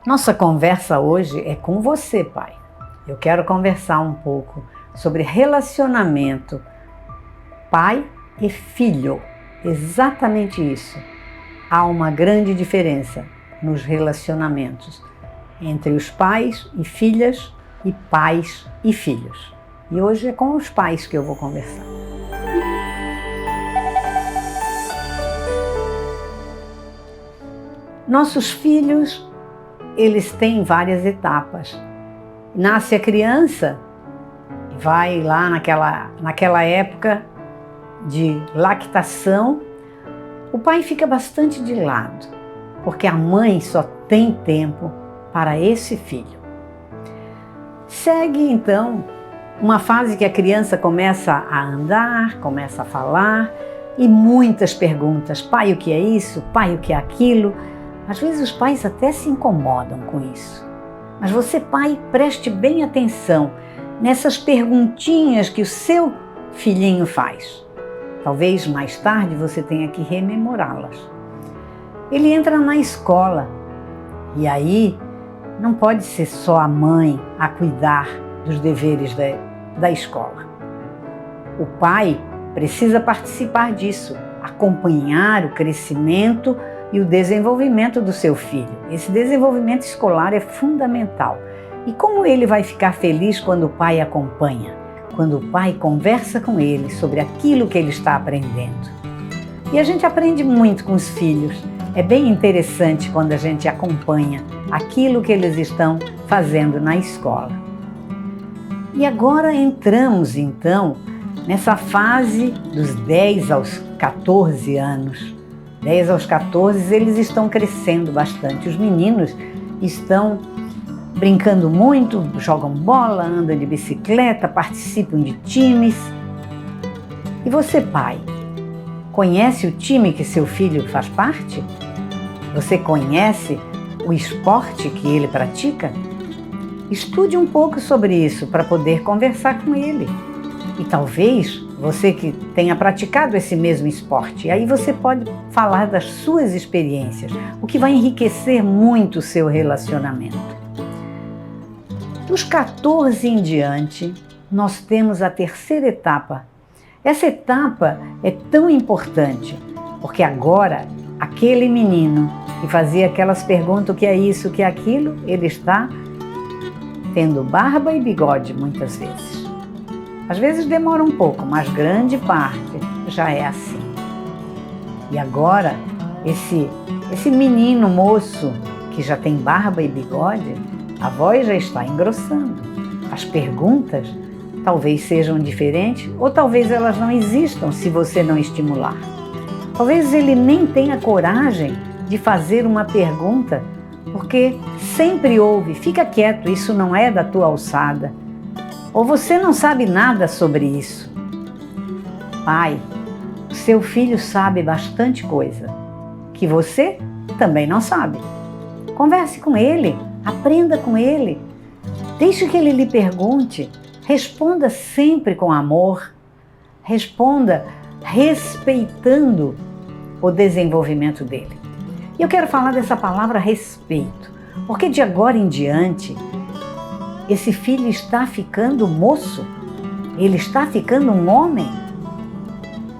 Nossa conversa hoje é com você, pai. Eu quero conversar um pouco sobre relacionamento pai e filho. Exatamente isso. Há uma grande diferença nos relacionamentos entre os pais e filhas e pais e filhos. E hoje é com os pais que eu vou conversar. Nossos filhos, eles têm várias etapas. Nasce a criança, vai lá naquela época de lactação, o pai fica bastante de lado, porque a mãe só tem tempo para esse filho. Segue então uma fase que a criança começa a andar, começa a falar e muitas perguntas. Pai, o que é isso? Pai, o que é aquilo? Às vezes os pais até se incomodam com isso. Mas você, pai, preste bem atenção nessas perguntinhas que o seu filhinho faz. Talvez mais tarde você tenha que rememorá-las. Ele entra na escola e aí não pode ser só a mãe a cuidar dos deveres da escola. O pai precisa participar disso, acompanhar o crescimento e o desenvolvimento do seu filho. Esse desenvolvimento escolar é fundamental. E como ele vai ficar feliz quando o pai acompanha? Quando o pai conversa com ele sobre aquilo que ele está aprendendo. E a gente aprende muito com os filhos. É bem interessante quando a gente acompanha aquilo que eles estão fazendo na escola. E agora entramos então nessa fase dos 10 aos 14 anos. 10 aos 14 eles estão crescendo bastante. Os meninos estão brincando muito, jogam bola, andam de bicicleta, participam de times. E você, pai, conhece o time que seu filho faz parte? Você conhece o esporte que ele pratica? Estude um pouco sobre isso para poder conversar com ele. E talvez você que tenha praticado esse mesmo esporte, aí você pode falar das suas experiências, o que vai enriquecer muito o seu relacionamento. Dos 14 em diante, nós temos a terceira etapa. Essa etapa é tão importante, porque agora aquele menino que fazia aquelas perguntas, o que é isso, o que é aquilo, ele está tendo barba e bigode muitas vezes. Às vezes demora um pouco, mas grande parte já é assim. E agora, esse menino moço que já tem barba e bigode, a voz já está engrossando. As perguntas talvez sejam diferentes ou talvez elas não existam se você não estimular. Talvez ele nem tenha coragem de fazer uma pergunta porque sempre ouve, fica quieto, isso não é da tua alçada. Ou você não sabe nada sobre isso. Pai, o seu filho sabe bastante coisa que você também não sabe. Converse com ele, aprenda com ele. Deixe que ele lhe pergunte. Responda sempre com amor. Responda respeitando o desenvolvimento dele. E eu quero falar dessa palavra respeito, porque de agora em diante, esse filho está ficando moço, ele está ficando um homem.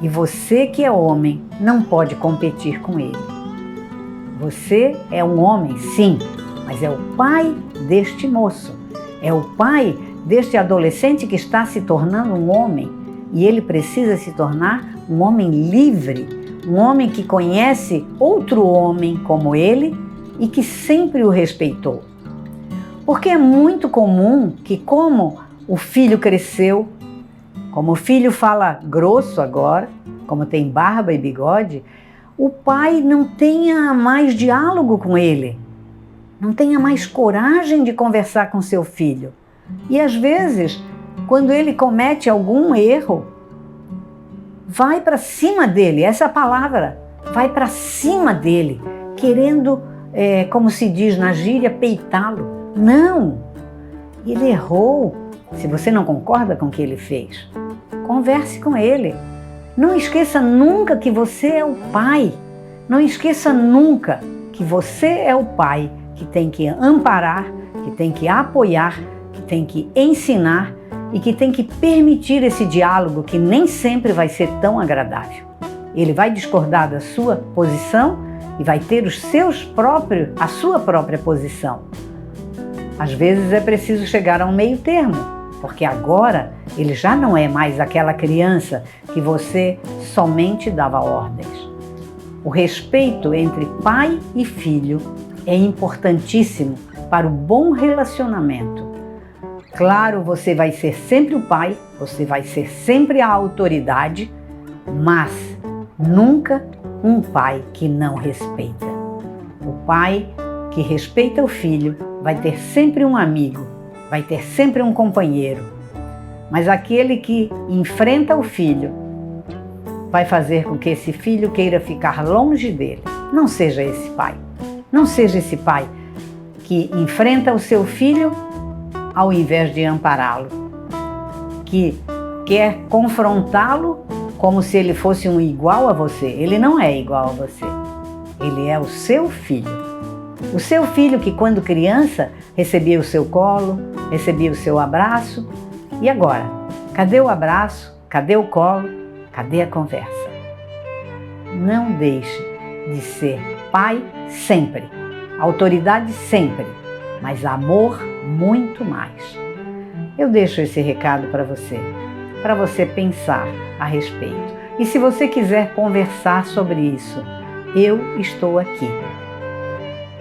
E você que é homem não pode competir com ele. Você é um homem, sim, mas é o pai deste moço. É o pai deste adolescente que está se tornando um homem. E ele precisa se tornar um homem livre, um homem que conhece outro homem como ele e que sempre o respeitou. Porque é muito comum que, como o filho cresceu, como o filho fala grosso agora, como tem barba e bigode, o pai não tenha mais diálogo com ele, não tenha mais coragem de conversar com seu filho. E às vezes, quando ele comete algum erro, vai para cima dele, essa é a palavra, vai para cima dele, querendo, como se diz na gíria, peitá-lo. Não, ele errou. Se você não concorda com o que ele fez, converse com ele. Não esqueça nunca que você é o pai. Não esqueça nunca que você é o pai que tem que amparar, que tem que apoiar, que tem que ensinar e que tem que permitir esse diálogo que nem sempre vai ser tão agradável. Ele vai discordar da sua posição e vai ter a sua própria posição. Às vezes é preciso chegar a um meio termo, porque agora ele já não é mais aquela criança que você somente dava ordens. O respeito entre pai e filho é importantíssimo para o bom relacionamento. Claro, você vai ser sempre o pai, você vai ser sempre a autoridade, mas nunca um pai que não respeita. O pai que respeita o filho vai ter sempre um amigo, vai ter sempre um companheiro. Mas aquele que enfrenta o filho vai fazer com que esse filho queira ficar longe dele. Não seja esse pai. Não seja esse pai que enfrenta o seu filho ao invés de ampará-lo, que quer confrontá-lo como se ele fosse um igual a você. Ele não é igual a você. Ele é o seu filho. O seu filho que, quando criança, recebia o seu colo, recebia o seu abraço. E agora? Cadê o abraço? Cadê o colo? Cadê a conversa? Não deixe de ser pai sempre, autoridade sempre, mas amor muito mais. Eu deixo esse recado para você pensar a respeito. E se você quiser conversar sobre isso, eu estou aqui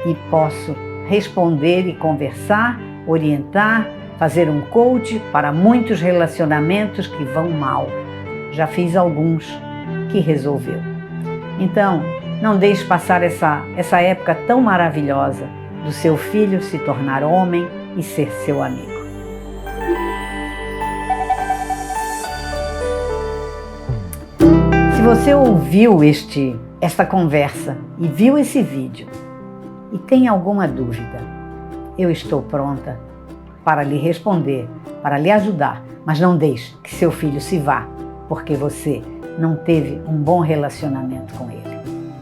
e posso responder e conversar, orientar, fazer um coach para muitos relacionamentos que vão mal. Já fiz alguns que resolveu. Então, não deixe passar essa época tão maravilhosa do seu filho se tornar homem e ser seu amigo. Se você ouviu esta conversa e viu esse vídeo e tem alguma dúvida, eu estou pronta para lhe responder, para lhe ajudar, mas não deixe que seu filho se vá, porque você não teve um bom relacionamento com ele.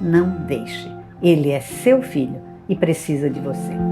Não deixe. Ele é seu filho e precisa de você.